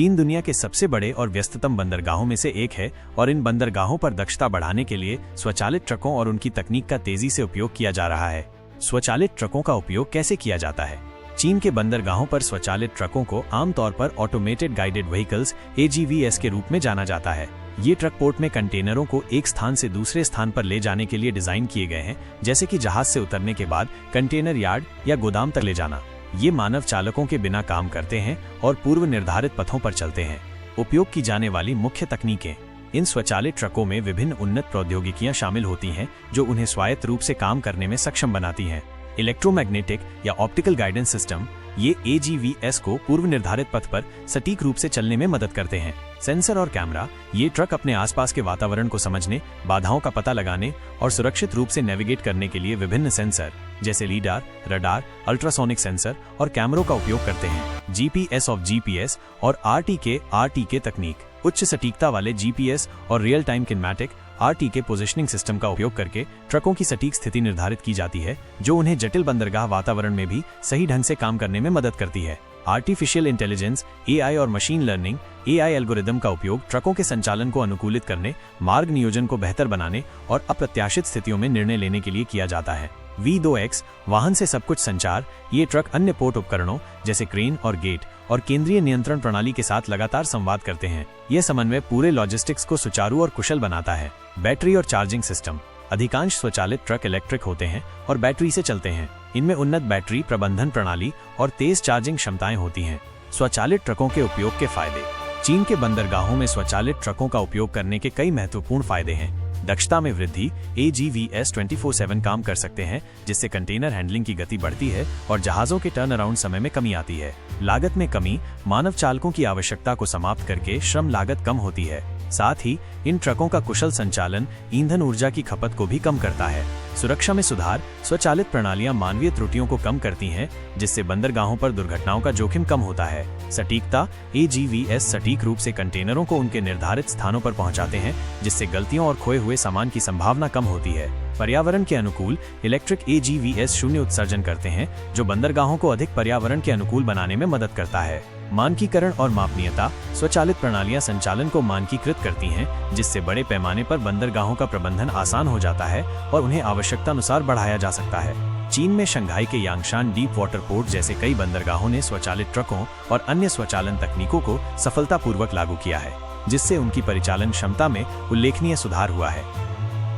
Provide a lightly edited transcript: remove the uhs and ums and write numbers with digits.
चीन दुनिया के सबसे बड़े और व्यस्ततम बंदरगाहों में से एक है और इन बंदरगाहों पर दक्षता बढ़ाने के लिए स्वचालित ट्रकों और उनकी तकनीक का तेजी से उपयोग किया जा रहा है। स्वचालित ट्रकों का उपयोग कैसे किया जाता है? चीन के बंदरगाहों पर स्वचालित ट्रकों को आमतौर पर ऑटोमेटेड गाइडेड व्हीकल्स (AGVs) के रूप में जाना जाता है। ये ट्रक पोर्ट में कंटेनरों को एक स्थान से दूसरे स्थान पर ले जाने के लिए डिजाइन किए गए हैं, जैसे कि जहाज से उतरने के बाद कंटेनर यार्ड या गोदाम तक ले जाना। ये मानव चालकों के बिना काम करते हैं और पूर्व निर्धारित पथों पर चलते हैं। उपयोग की जाने वाली मुख्य तकनीकें। इन स्वचालित ट्रकों में विभिन्न उन्नत प्रौद्योगिकियां शामिल होती हैं जो उन्हें स्वायत्त रूप से काम करने में सक्षम बनाती हैं। इलेक्ट्रोमैग्नेटिक या ऑप्टिकल गाइडेंस सिस्टम, ये AGVs को पूर्व निर्धारित पथ पर सटीक रूप से चलने में मदद करते हैं। सेंसर और कैमरा, ये ट्रक अपने आसपास के वातावरण को समझने, बाधाओं का पता लगाने और सुरक्षित रूप से नेविगेट करने के लिए विभिन्न सेंसर जैसे लीडार, रडार, अल्ट्रासोनिक सेंसर और कैमरों का उपयोग करते हैं। GPS ऑफ GPS और RTK तकनीक, उच्च सटीकता वाले GPS और real time kinematic RTK positioning system का उपयोग करके ट्रकों की सटीक स्थिति निर्धारित की जाती है, जो उन्हें जटिल बंदरगाह वातावरण में भी सही ढंग से काम करने में मदद करती है। आर्टिफिशियल इंटेलिजेंस AI और मशीन लर्निंग AI एल्गोरिदम का उपयोग ट्रकों के संचालन को अनुकूलित करने, मार्ग नियोजन को बेहतर बनाने और अप्रत्याशित स्थितियों में निर्णय लेने के लिए किया जाता है। V2X वाहन से सब कुछ संचार, ये ट्रक अन्य पोर्ट उपकरणों जैसे क्रेन और गेट और केंद्रीय नियंत्रण प्रणाली के साथ लगातार संवाद करते हैं। यह समन्वय पूरे लॉजिस्टिक्स को सुचारू और कुशल बनाता है। बैटरी और चार्जिंग सिस्टम, अधिकांश स्वचालित ट्रक इलेक्ट्रिक होते हैं और बैटरी से चलते हैं। इनमें उन्नत बैटरी प्रबंधन प्रणाली और तेज चार्जिंग क्षमताएं होती हैं। स्वचालित ट्रकों के उपयोग के फायदे। चीन के बंदरगाहों में स्वचालित ट्रकों का उपयोग करने के कई महत्वपूर्ण फायदे हैं। दक्षता में वृद्धि, AGVs 24/7 काम कर सकते हैं, जिससे कंटेनर हैंडलिंग की गति बढ़ती है और जहाजों के टर्न अराउंड समय में कमी आती है। लागत में कमी, मानव चालकों की आवश्यकता को समाप्त करके श्रम लागत कम होती है। साथ ही इन ट्रकों का कुशल संचालन ईंधन ऊर्जा की खपत को भी कम करता है। सुरक्षा में सुधार, स्वचालित प्रणालियां मानवीय त्रुटियों को कम करती हैं, जिससे बंदरगाहों पर दुर्घटनाओं का जोखिम कम होता है। सटीकता, AGVs सटीक रूप से कंटेनरों को उनके निर्धारित स्थानों पर पहुंचाते हैं, जिससे गलतियों और खोए हुए सामान की संभावना कम होती है। पर्यावरण के अनुकूल, इलेक्ट्रिक AGVs शून्य उत्सर्जन करते हैं, जो बंदरगाहों को अधिक पर्यावरण के अनुकूल बनाने में मदद करता है। मानकीकरण और मापनीयता, स्वचालित प्रणालियां संचालन को मानकीकृत करती हैं, जिससे बड़े पैमाने पर बंदरगाहों का प्रबंधन आसान हो जाता है और उन्हें आवश्यकता अनुसार बढ़ाया जा सकता है। चीन में शंघाई के यांगशान डीप वाटर पोर्ट जैसे कई बंदरगाहों ने स्वचालित ट्रकों और अन्य स्वचालन तकनीकों को सफलतापूर्वक लागू किया है, जिससे उनकी परिचालन क्षमता में उल्लेखनीय सुधार हुआ है।